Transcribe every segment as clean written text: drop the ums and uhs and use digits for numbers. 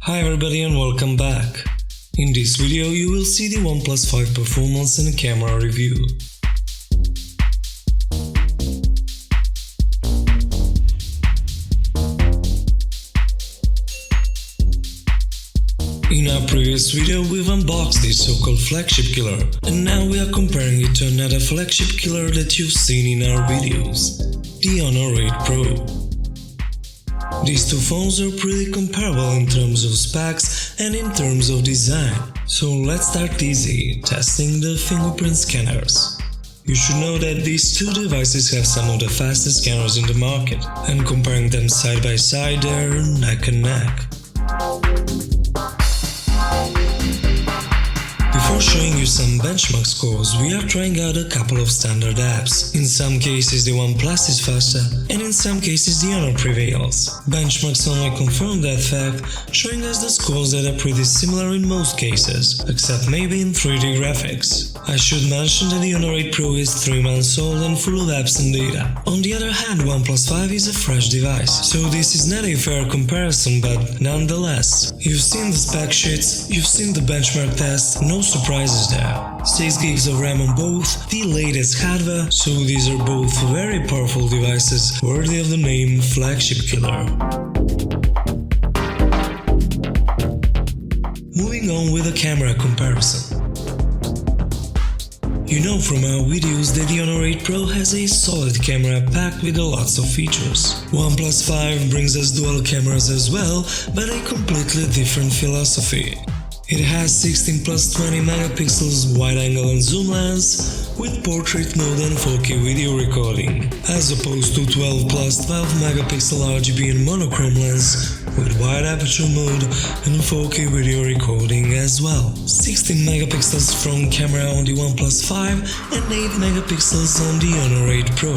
Hi everybody and welcome back. In this video you will see the OnePlus 5 performance and camera review. In our previous video we've unboxed the so-called flagship killer, and now we are comparing it to another flagship killer that you've seen in our videos, the Honor 8 Pro. These two phones are pretty comparable in terms of specs and in terms of design. So let's start easy, testing the fingerprint scanners. You should know that these two devices have some of the fastest scanners in the market, and comparing them side by side they're neck and neck. Before showing you some benchmark scores, we are trying out a couple of standard apps. In some cases the OnePlus is faster, and in some cases the Honor prevails. Benchmarks only confirm that fact, showing us the scores that are pretty similar in most cases, except maybe in 3D graphics. I should mention that the Honor 8 Pro is 3 months old and full of apps and data. On the other hand, OnePlus 5 is a fresh device, so this is not a fair comparison, but nonetheless. You've seen the spec sheets, you've seen the benchmark tests, no surprises there. 6 gigs of RAM on both, the latest hardware, so these are both very powerful devices worthy of the name flagship killer. Moving on with a camera comparison. You know from our videos that the Honor 8 Pro has a solid camera packed with lots of features. OnePlus 5 brings us dual cameras as well, but a completely different philosophy. It has 16 plus 20 megapixels wide-angle and zoom lens with portrait mode and 4K video recording, as opposed to 12 plus 12 megapixel RGB and monochrome lens with wide aperture mode and 4K video recording as well. 16 megapixels front camera on the OnePlus 5 and 8 megapixels on the Honor 8 Pro.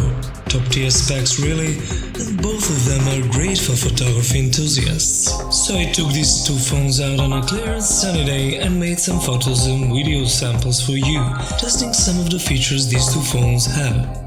Top tier specs really, and both of them are great for photography enthusiasts. So I took these two phones out on a clear and sunny day and made some photos and video samples for you, testing some of the features these two phones have.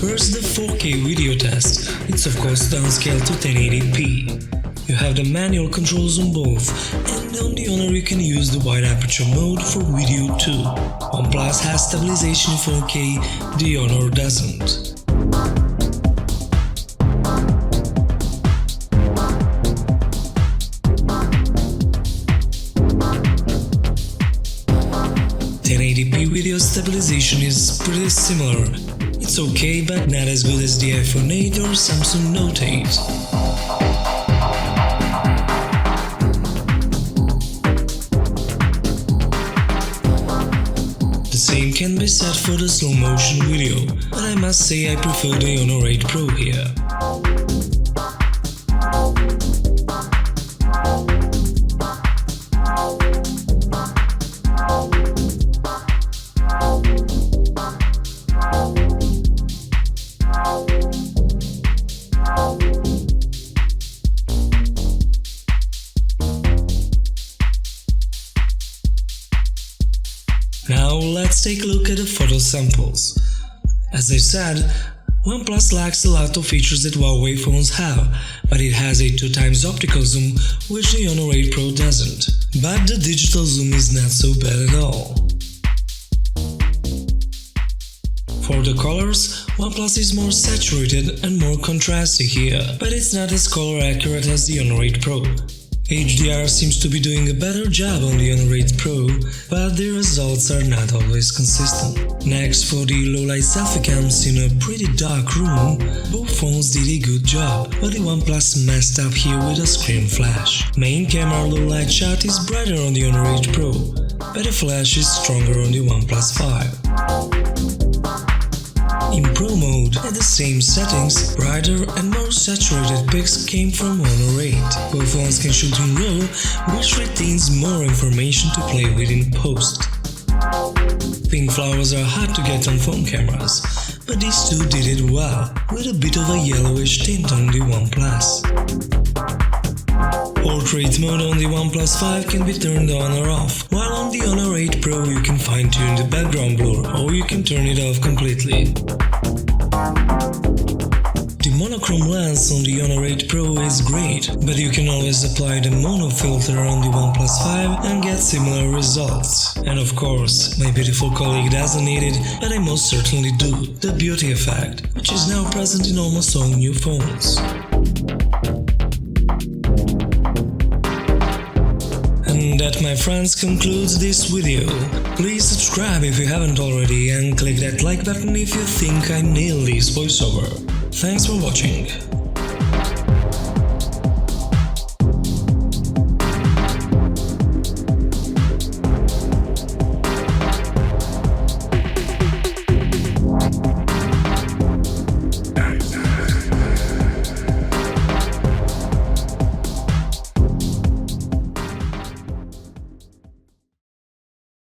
First, the 4K video test. It's of course downscaled to 1080p. You have the manual controls on both, and on the Honor you can use the wide aperture mode for video too. OnePlus has stabilization in 4K, the Honor doesn't. Video stabilization is pretty similar. It's okay, but not as good as the iPhone 8 or Samsung Note 8. The same can be said for the slow motion video, but I must say I prefer the Honor 8 Pro here. Now let's take a look at the photo samples. As I said, OnePlus lacks a lot of features that Huawei phones have, but it has a 2x optical zoom, which the Honor 8 Pro doesn't. But the digital zoom is not so bad at all. For the colors, OnePlus is more saturated and more contrasty here, but it's not as color accurate as the Honor 8 Pro. HDR seems to be doing a better job on the Honor 8 Pro, but the results are not always consistent. Next, for the low-light selfie cams in a pretty dark room, both phones did a good job, but the OnePlus messed up here with a screen flash. Main camera low-light shot is brighter on the Honor 8 Pro, but the flash is stronger on the OnePlus 5. In Pro mode, at the same settings, brighter and more saturated pics came from Honor 8. Both phones can shoot in RAW, which retains more information to play with in post. Pink flowers are hard to get on phone cameras, but these two did it well, with a bit of a yellowish tint on the OnePlus. portrait mode on the OnePlus 5 can be turned on or off, while on the Honor 8 Pro you can fine-tune the background blur, or you can turn it off completely. The monochrome lens on the Honor 8 Pro is great, but you can always apply the mono filter on the OnePlus 5 and get similar results. And of course, my beautiful colleague doesn't need it, but I most certainly do, the beauty effect, which is now present in almost all new phones. And that, my friends, concludes this video. Please subscribe if you haven't already and click that like button if you think I nailed this voiceover. Thanks for watching.